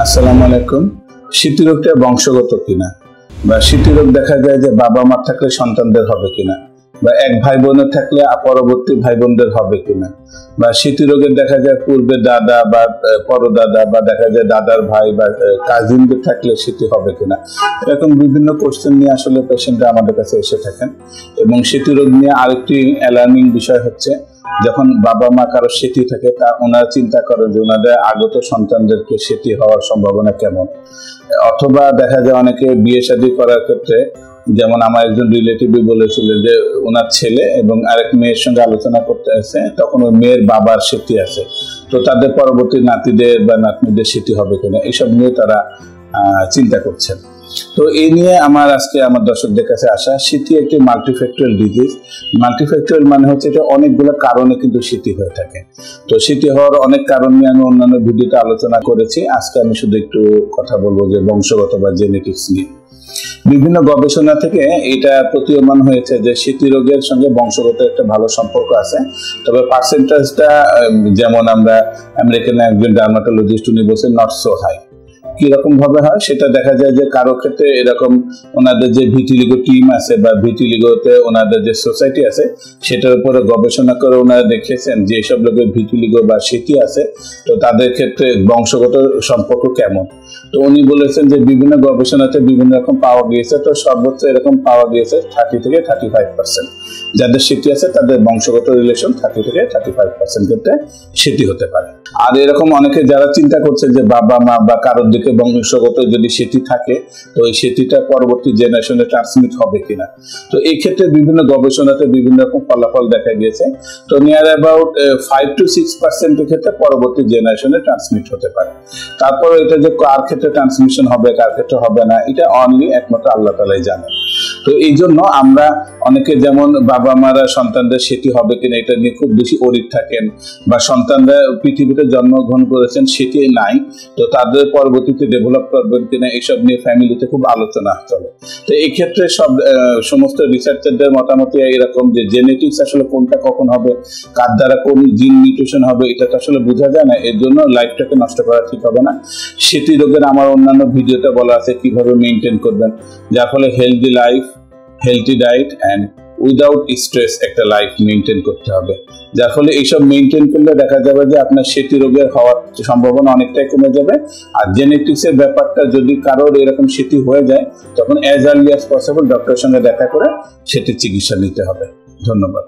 আসসালামু আলাইকুম। স্মৃতিরোগটা বংশগত কিনা বা স্মৃতিরোগ দেখা যায় যে বাবা মা থাকলে সন্তানদের হবে কিনা বা এক ভাই বোনের থাকলে পরবর্তী ভাই বোনদের হবে কিনা বা স্মৃতিরোগের দেখা যায় পূর্বে দাদা বা পরদাদা বা দেখা যায় দাদার ভাই বা কাজিনদের থাকলে স্মৃতি হবে কিনা, এরকম বিভিন্ন কোশ্চেন নিয়ে আসলে পেশেন্টরা আমাদের কাছে এসে থাকেন। এবং স্মৃতিরোগ নিয়ে আরেকটি অ্যালার্মিং বিষয় হচ্ছে যখন বাবা মা কারো স্মৃতি থাকে তা ওনারা চিন্তা করেন যে ওনাদের আগত সন্তানদেরকে স্মৃতি হওয়ার সম্ভাবনা কেমন। অথবা দেখা যায় অনেকে বিয়ে শাদী করার ক্ষেত্রে, যেমন আমার একজন রিলেটিভই বলেছিল যে ওনার ছেলে এবং আরেক মেয়ের সঙ্গে আলোচনা করতে আসে, তখন ওই মেয়ের বাবার স্মৃতি আছে, তো তাদের পরবর্তী নাতিদের বা নাতনিদের স্মৃতি হবে কিনা এইসব নিয়ে তারা চিন্তা করছেন। তো এই নিয়ে আজকে আমার দর্শকদের কাছে আসা, স্মৃতি একটি মাল্টিফ্যাক্টরিয়াল ডিজিজ। মাল্টিফ্যাক্টরিয়াল মানে হচ্ছে এটা অনেকগুলো কারণে কিন্তু স্মৃতি হয়ে থাকে। তো স্মৃতি হওয়ার অনেক কারণ নিয়ে আমি অন্যান্য ভিডিওতে আলোচনা করেছি। আজকে আমি শুধু একটু কথা বলবো যে বংশগত বা জেনেটিক্স নিয়ে। বিভিন্ন গবেষণা থেকে এটা প্রতীয়মান হয়েছে যে স্মৃতি রোগের সঙ্গে বংশগত একটা ভালো সম্পর্ক আছে, তবে পার্সেন্টেজটা যেমন আমরা আমেরিকান একজন ডার্মাটোলজিস্ট উনি বলছেন নট সো হাই। কিরকম ভাবে হয় সেটা দেখা যায় যে কারো ক্ষেত্রে এরকম ওনাদের যে ভিটিলিগো টিম আছে বা ভিটিলিগোতে ওনাদের যে সোসাইটি আছে সেটার উপরে গবেষণা করে ওনারা দেখেছেন যে এসব লোকের ভিটিলিগো বা স্মৃতি আছে, তো তাদের ক্ষেত্রে বংশগত সম্পর্ক কেমন। তো উনি বলেছেন যে বিভিন্ন গবেষণাতে বিভিন্ন রকম পাওয়া গিয়েছে, তো সর্বোচ্চ এরকম পাওয়া গিয়েছে 30 থেকে 35%। যাদের স্মৃতি আছে তাদের বংশগত রিলেশন 30 থেকে 35% ক্ষেত্রে স্মৃতি হতে পারে। আর এরকম অনেকে যারা চিন্তা করছে যে বাবা মা বা কারোর দিকে বংশগত যদি স্মৃতি থাকে তো এই স্মৃতিটা পরবর্তী জেনারেশনে ট্রান্সমিট হবে কিনা, তো এই ক্ষেত্রে বিভিন্ন গবেষণাতে বিভিন্ন রকম ফলাফল দেখা গিয়েছে। তো নিয়ার অ্যাবাউট 5 to 6% ক্ষেত্রে পরবর্তী জেনারেশনে ট্রান্সমিট হতে পারে। তারপর এটা যে কার ক্ষেত্রে ট্রান্সমিশন হবে কার ক্ষেত্রে হবে না এটা অনলি একমাত্র আল্লাহ তাআলাই জানেন। তো এই জন্য আমরা অনেকে যেমন বাবা মারা সন্তানদের স্মৃতি হবে কিনা এটা নিয়ে খুব বেশি অরিক থাকেন, বা সন্তানরা পৃথিবীতে জন্মগ্রহণ করেছেন স্মৃতি নাই তো তাদের পরবর্তীতে ডেভেলপ করবেন কিনা এইসব নিয়ে ফ্যামিলিতে খুব আলোচনা চলে। তো এই ক্ষেত্রে সমস্ত রিসার্চারদের মতামত এরকম যে জেনেটিক্স আসলে কোনটা কখন হবে, কার দ্বারা কোন জিন মিউটেশন হবে এটা তো আসলে বোঝা যায় না। এর জন্য লাইফটাকে নষ্ট করা ঠিক হবে না। স্মৃতি রোগের আমার অন্যান্য ভিডিওতে বলা আছে কিভাবে মেনটেন করবেন, যার ফলে healthy life, healthy diet and without stress একটা লাইফ মেনটেন করতে হবে, যার ফলে এইসব মেনটেন করলে দেখা যাবে যে আপনার স্মৃতি রোগের হওয়ার সম্ভাবনা অনেকটাই কমে যাবে। আর জেনেটিক্সের ব্যাপারটা যদি কারোর এরকম স্মৃতি হয়ে যায় তখন অ্যাজ আর্লি অ্যাজ পসিবল ডক্টরের সঙ্গে দেখা করে সেটির চিকিৎসা নিতে হবে। ধন্যবাদ।